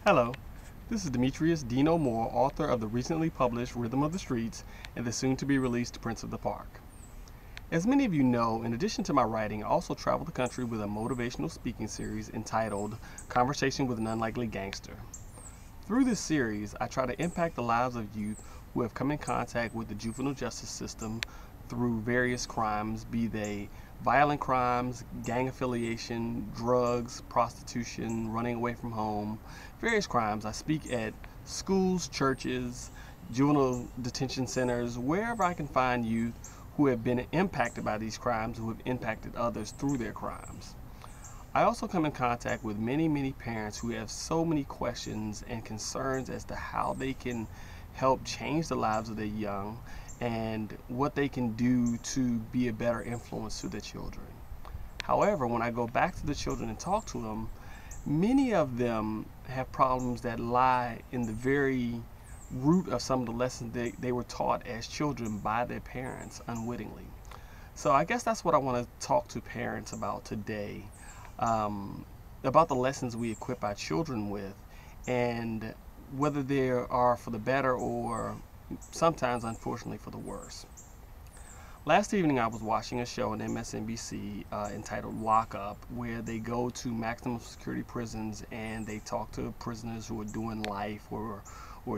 Hello, this is Demetrius Dino.MP4, author of the recently published Rhythm of the Streets and the soon-to-be-released Prince of the Park. As many of you know, in addition to my writing, I also travel the country with a motivational speaking series entitled Conversation with An Unlikely Gangster. Through this series, I try to impact the lives of youth who have come in contact with the juvenile justice system through various crimes, be they violent crimes, gang affiliation, drugs, prostitution, running away from home, various crimes. I speak at schools, churches, juvenile detention centers, wherever I can find youth who have been impacted by these crimes, who have impacted others through their crimes. I also come in contact with many parents who have so many questions and concerns as to how they can help change the lives of their young and what they can do to be a better influence to their children. However, when I go back to the children and talk to them, many of them have problems that lie in the very root of some of the lessons they were taught as children by their parents unwittingly. So I guess that's what I want to talk to parents about today, about the lessons we equip our children with and whether they are for the better or sometimes, unfortunately, for the worse. Last evening, I was watching a show on MSNBC entitled Lock Up, where they go to maximum security prisons and they talk to prisoners who are doing life or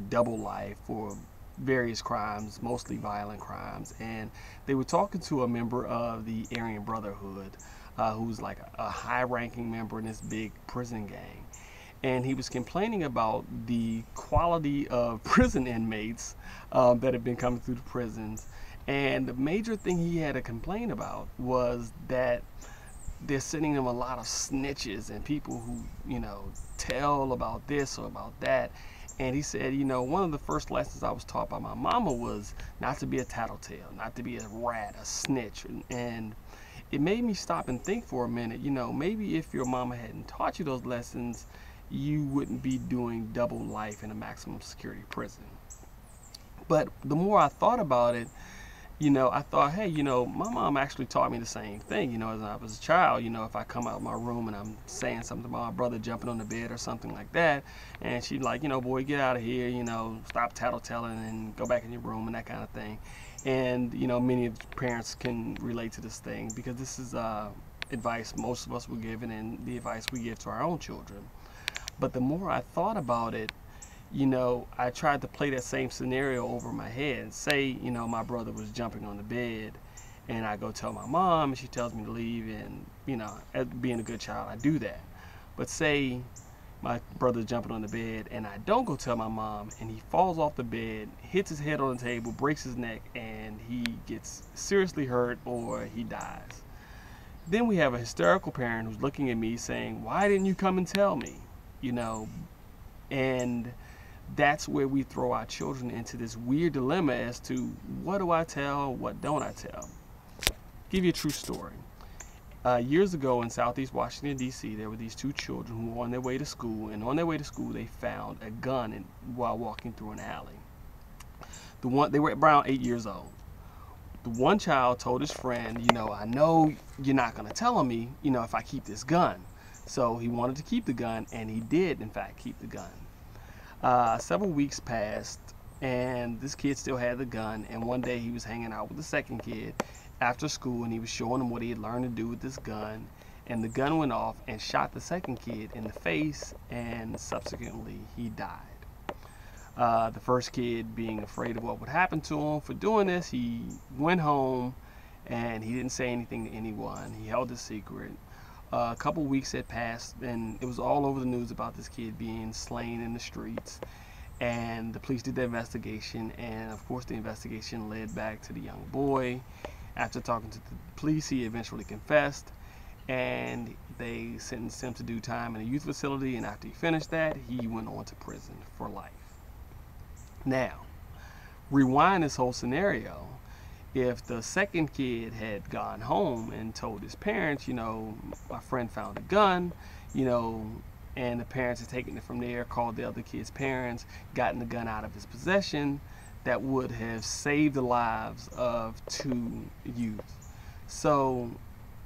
double life for various crimes, mostly violent crimes. And they were talking to a member of the Aryan Brotherhood, who's like a high-ranking member in this big prison gang. And he was complaining about the quality of prison inmates that have been coming through the prisons. And the major thing he had to complain about was that they're sending them a lot of snitches and people who, tell about this or about that. And he said, one of the first lessons I was taught by my mama was not to be a tattletale, not to be a rat, a snitch. And it made me stop and think for a minute, maybe if your mama hadn't taught you those lessons, you wouldn't be doing double life in a maximum security prison. But the more I thought about it, I thought, hey, my mom actually taught me the same thing, as I was a child. If I come out of my room and I'm saying something about my brother jumping on the bed or something like that, and she'd like, boy, get out of here, stop tattletelling and go back in your room and that kind of thing. And, many of the parents can relate to this thing because this is advice most of us were given and the advice we give to our own children. But the more I thought about it, I tried to play that same scenario over my head. Say, my brother was jumping on the bed and I go tell my mom and she tells me to leave and, as being a good child, I do that. But say my brother's jumping on the bed and I don't go tell my mom and he falls off the bed, hits his head on the table, breaks his neck, and he gets seriously hurt or he dies. Then we have a hysterical parent who's looking at me saying, why didn't you come and tell me? And that's where we throw our children into this weird dilemma as to what do I tell, what don't I tell. Give you a true story. Years ago in Southeast Washington, D.C., there were these two children who were on their way to school, and on their way to school they found a gun while walking through an alley. They were around 8 years old. The one child told his friend, I know you're not going to tell on me, if I keep this gun. So he wanted to keep the gun, and he did, in fact, keep the gun. Several weeks passed, and this kid still had the gun, and one day he was hanging out with the second kid after school, and he was showing him what he had learned to do with this gun, and the gun went off and shot the second kid in the face, and subsequently he died. The first kid, being afraid of what would happen to him for doing this, he went home, and he didn't say anything to anyone. He held it secret. A couple weeks had passed and it was all over the news about this kid being slain in the streets, and the police did their investigation, and of course the investigation led back to the young boy. After talking to the police, he eventually confessed and they sentenced him to do time in a youth facility, and after he finished that, he went on to prison for life. Now, rewind this whole scenario. If the second kid had gone home and told his parents, my friend found a gun, and the parents had taken it from there, called the other kid's parents, gotten the gun out of his possession, that would have saved the lives of two youth. So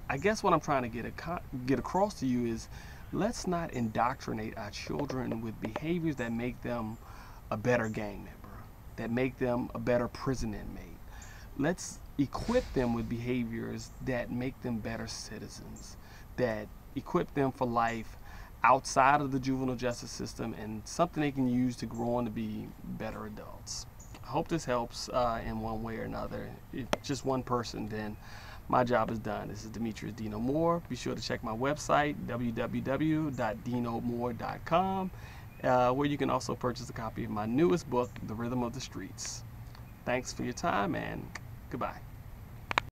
I guess what I'm trying to get across to you is let's not indoctrinate our children with behaviors that make them a better gang member, that make them a better prison inmate. Let's equip them with behaviors that make them better citizens, that equip them for life outside of the juvenile justice system, and something they can use to grow on to be better adults. I hope this helps in one way or another. If just one person, then my job is done. This is Demetrius Dino Moore. Be sure to check my website, www.dinomore.com, where you can also purchase a copy of my newest book, The Rhythm of the Streets. Thanks for your time, and goodbye.